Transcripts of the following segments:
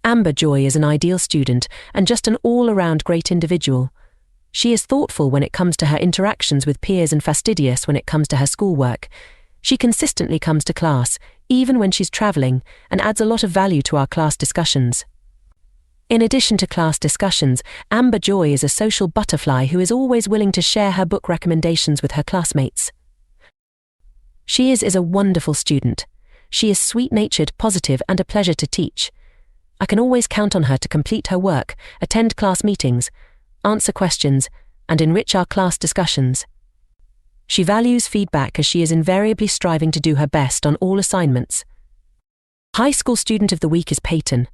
Amber Joy is an ideal student and just an all-around great individual. She is thoughtful when it comes to her interactions with peers and fastidious when it comes to her schoolwork. She consistently comes to class, even when she's traveling, and adds a lot of value to our class discussions. In addition to class discussions, Amber Joy is a social butterfly who is always willing to share her book recommendations with her classmates. She is a wonderful student. She is sweet-natured, positive, and a pleasure to teach. I can always count on her to complete her work, attend class meetings, answer questions, and enrich our class discussions. She values feedback as she is invariably striving to do her best on all assignments. High School Student of the Week is Peyton.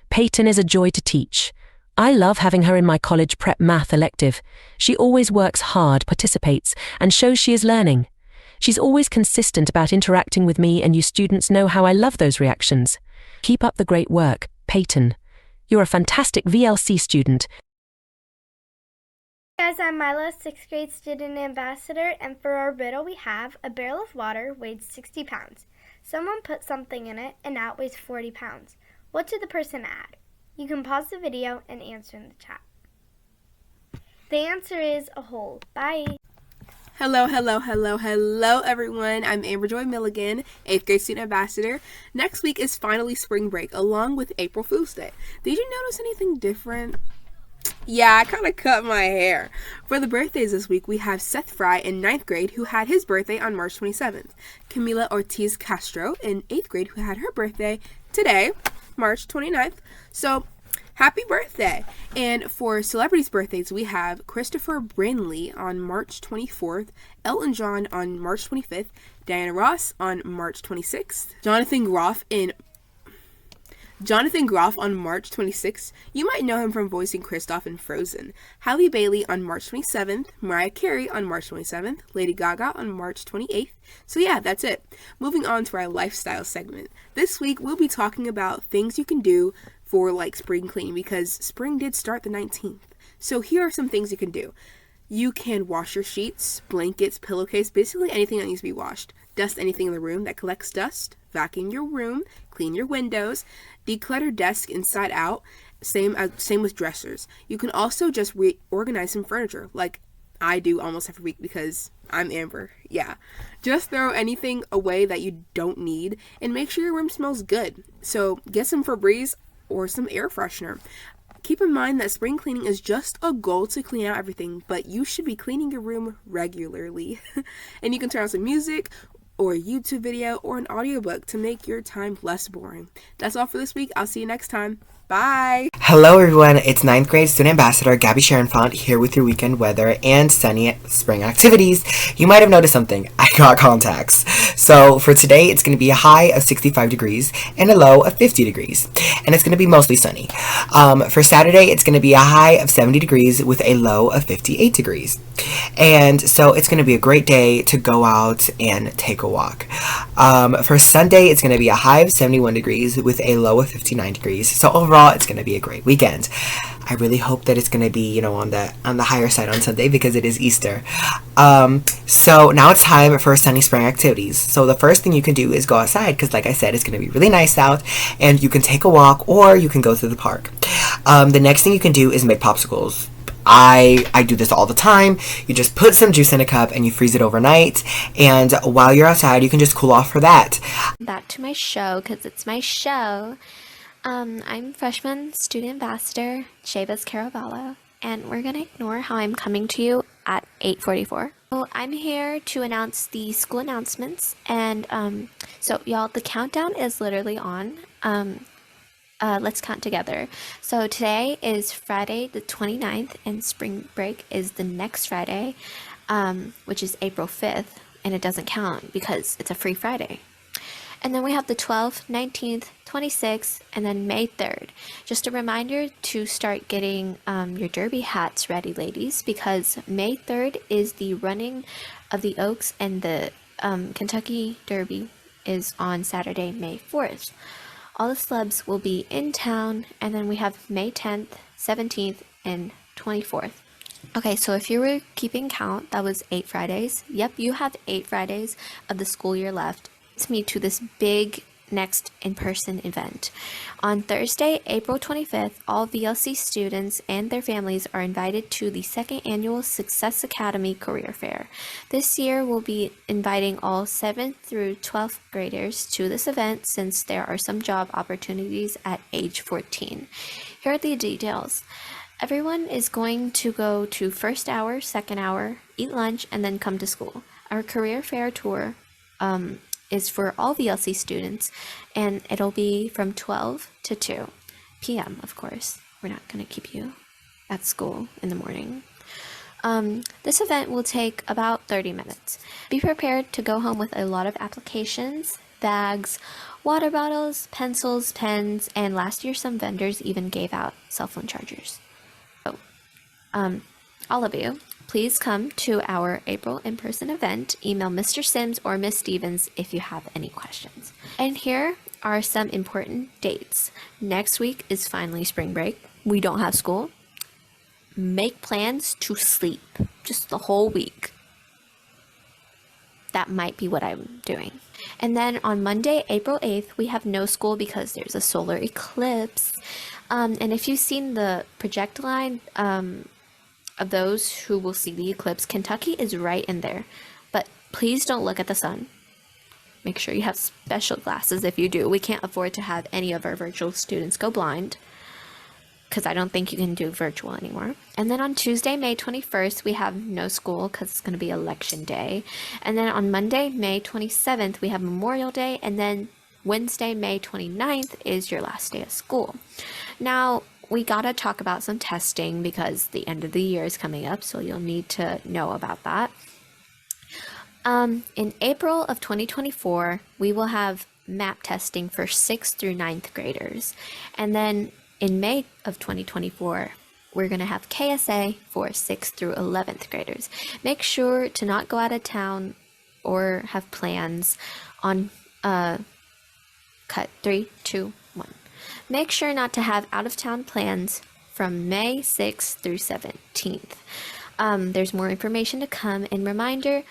Peyton is a joy to teach. I love having her in my college prep math elective. She always works hard, participates, and shows she is learning. She's always consistent about interacting with me, and you students know how I love those reactions. Keep up the great work, Peyton. You're a fantastic VLC student. Hey guys, I'm Mila, 6th grade student ambassador, and for our riddle we have a barrel of water weighs 60 pounds. Someone put something in it and now it weighs 40 pounds. What did the person add? You can pause the video and answer in the chat. The answer is a hole. Bye! Hello everyone. I'm Amber Joy Milligan, 8th grade student ambassador. Next week is finally spring break along with April Fool's Day. Did you notice anything different? Yeah, I kind of cut my hair. For the birthdays this week, we have Seth Fry in 9th grade who had his birthday on March 27th. Camila Ortiz Castro in 8th grade who had her birthday today, March 29th. So, happy birthday! And for celebrities' birthdays, we have Christopher Brinley on March 24th, Elton John on March 25th, Diana Ross on March 26th, Jonathan Groff on March 26th. You might know him from voicing Kristoff in Frozen. Halle Bailey on March 27th, Mariah Carey on March 27th, Lady Gaga on March 28th. So yeah, that's it. Moving on to our lifestyle segment. This week, we'll be talking about things you can do for like spring cleaning because spring did start the 19th. So here are some things you can do. You can wash your sheets, blankets, pillowcase, basically anything that needs to be washed. Dust anything in the room that collects dust. Vacuum your room. Clean your windows. Declutter desk inside out. Same with dressers. You can also just reorganize some furniture, like I do almost every week because I'm Amber. Yeah. Just throw anything away that you don't need and make sure your room smells good. So get some Febreze or some air freshener. Keep in mind that spring cleaning is just a goal to clean out everything, but you should be cleaning your room regularly. And you can turn on some music or a YouTube video or an audiobook to make your time less boring. That's all for this week. I'll see you next time. Bye! Hello everyone, it's 9th grade student ambassador Gabby Sharonfont here with your weekend weather and sunny spring activities. You might have noticed something. I got contacts. So for today, it's going to be a high of 65 degrees and a low of 50 degrees. And it's going to be mostly sunny. For Saturday, it's going to be a high of 70 degrees with a low of 58 degrees. And so it's going to be a great day to go out and take a walk. For Sunday, it's going to be a high of 71 degrees with a low of 59 degrees. So overall, it's going to be a great weekend. I really hope that it's going to be, on the higher side on Sunday because it is Easter. So now it's time for sunny spring activities. So the first thing you can do is go outside because, like I said, it's going to be really nice out, and you can take a walk or you can go to the park. The next thing you can do is make popsicles. I do this all the time. You just put some juice in a cup and you freeze it overnight, and while you're outside, you can just cool off for that. Back to my show because it's my show. I'm freshman student ambassador Chavis Caravallo, and we're gonna ignore how I'm coming to you at 8:44. So I'm here to announce the school announcements, and so y'all, the countdown is literally on. Let's count together. So today is Friday the 29th, and spring break is the next Friday, which is April 5th, and it doesn't count because it's a free Friday. And then we have the 12th, 19th, 26th, and then May 3rd. Just a reminder to start getting your derby hats ready, ladies, because May 3rd is the running of the Oaks, and the Kentucky Derby is on Saturday, May 4th. All the celebs will be in town, and then we have May 10th, 17th, and 24th. Okay, so if you were keeping count, that was 8 Fridays. Yep, you have 8 Fridays of the school year left. It's me to this big next in-person event. On Thursday, April 25th, all VLC students and their families are invited to the second annual Success Academy Career Fair. This year, we'll be inviting all 7th through 12th graders to this event since there are some job opportunities at age 14. Here are the details. Everyone is going to go to first hour, second hour, eat lunch, and then come to school. Our career fair tour is for all VLC students, and it'll be from 12 to 2 p.m., of course. We're not going to keep you at school in the morning. This event will take about 30 minutes. Be prepared to go home with a lot of applications, bags, water bottles, pencils, pens, and last year some vendors even gave out cell phone chargers. So, all of you, please come to our April in-person event. Email Mr. Sims or Miss Stevens if you have any questions. And here are some important dates. Next week is finally spring break. We don't have school. Make plans to sleep just the whole week. That might be what I'm doing. And then on Monday, April 8th, we have no school because there's a solar eclipse. And if you've seen the project line, of those who will see the eclipse, Kentucky is right in there. But please don't look at the sun. Make sure you have special glasses if you do. We can't afford to have any of our virtual students go blind, because I don't think you can do virtual anymore. And then on Tuesday, May 21st, we have no school because it's going to be election day. And then on Monday, May 27th, we have Memorial Day. And then Wednesday, May 29th is your last day of school. Now, we gotta talk about some testing because the end of the year is coming up, so you'll need to know about that. In April of 2024, we will have MAP testing for 6th through 9th graders. And then in May of 2024, we're gonna have KSA for 6th through 11th graders. Make sure to not go out of town or have plans on cut 3, 2, 1. Make sure not to have out-of-town plans from May 6th through 17th. There's more information to come. And reminder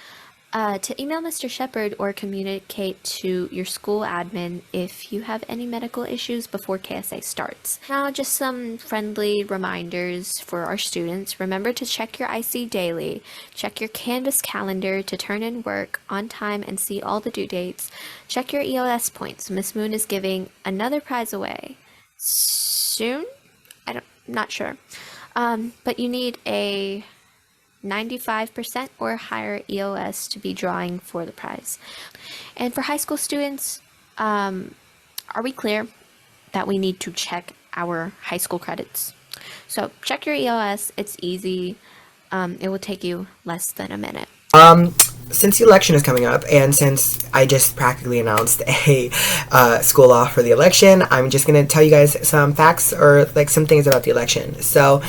to email Mr. Shepard or communicate to your school admin if you have any medical issues before KSA starts. Now, just some friendly reminders for our students. Remember to check your IC daily. Check your Canvas calendar to turn in work on time and see all the due dates. Check your EOS points. Miss Moon is giving another prize away soon. Not sure. But you need a 95% or higher EOS to be drawing for the prize. And for high school students, are we clear that we need to check our high school credits? So check your EOS. It's easy. It will take you less than a minute. Since the election is coming up, and since I just practically announced a school off for the election, I'm just going to tell you guys some facts or like some things about the election. So,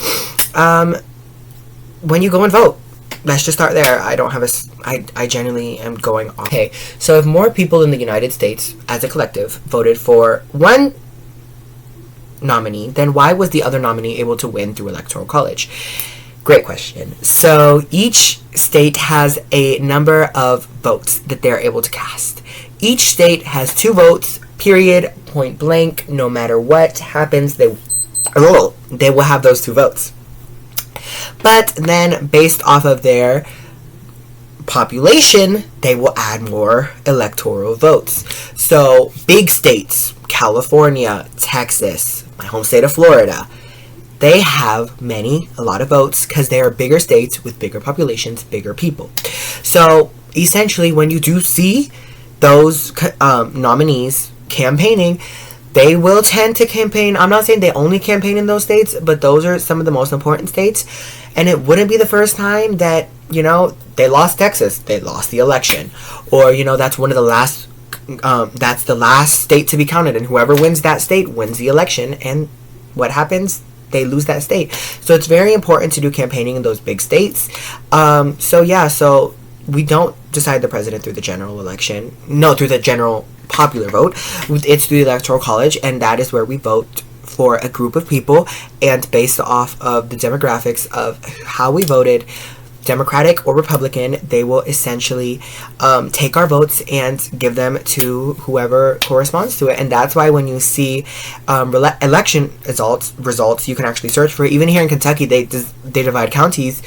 when you go and vote, let's just start there. I genuinely am going off. Okay, so if more people in the United States as a collective voted for one nominee, then why was the other nominee able to win through Electoral College? Great question. So each state has a number of votes that they're able to cast. Each state has 2 votes, period, point blank. No matter what happens, they will have those 2 votes. But then based off of their population, they will add more electoral votes. So big states, California, Texas, my home state of Florida, they have a lot of votes because they are bigger states with bigger populations, bigger people. So essentially, when you do see those nominees campaigning, they will tend to campaign. I'm not saying they only campaign in those states, but those are some of the most important states. And it wouldn't be the first time that, they lost Texas, they lost the election. Or, that's one of the last, that's the last state to be counted. And whoever wins that state wins the election. And what happens? They lose that state. So it's very important to do campaigning in those big states. So we don't decide the president through the general election. No, through the general popular vote. It's through the Electoral College, and that is where we vote for a group of people, and based off of the demographics of how we voted, Democratic or Republican, they will essentially take our votes and give them to whoever corresponds to it. And that's why when you see election results, you can actually search for it. Even here in Kentucky, they divide counties.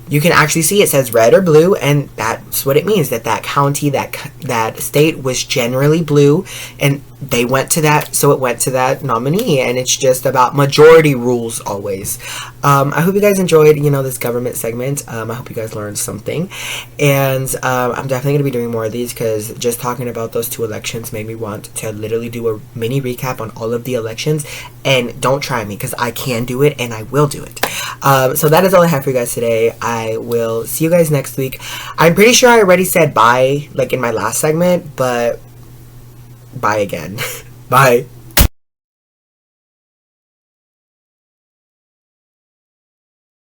You can actually see it says red or blue, and that's what it means, that county, that state was generally blue, and they went to that, so it went to that nominee. And it's just about majority rules always. I hope you guys enjoyed, this government segment. I hope you guys learned something, and I'm definitely going to be doing more of these, because just talking about those 2 elections made me want to literally do a mini recap on all of the elections. And don't try me, because I can do it, and I will do it. So that is all I have for you guys today. I will see you guys next week. I'm pretty sure I already said bye, in my last segment, but bye again. Bye.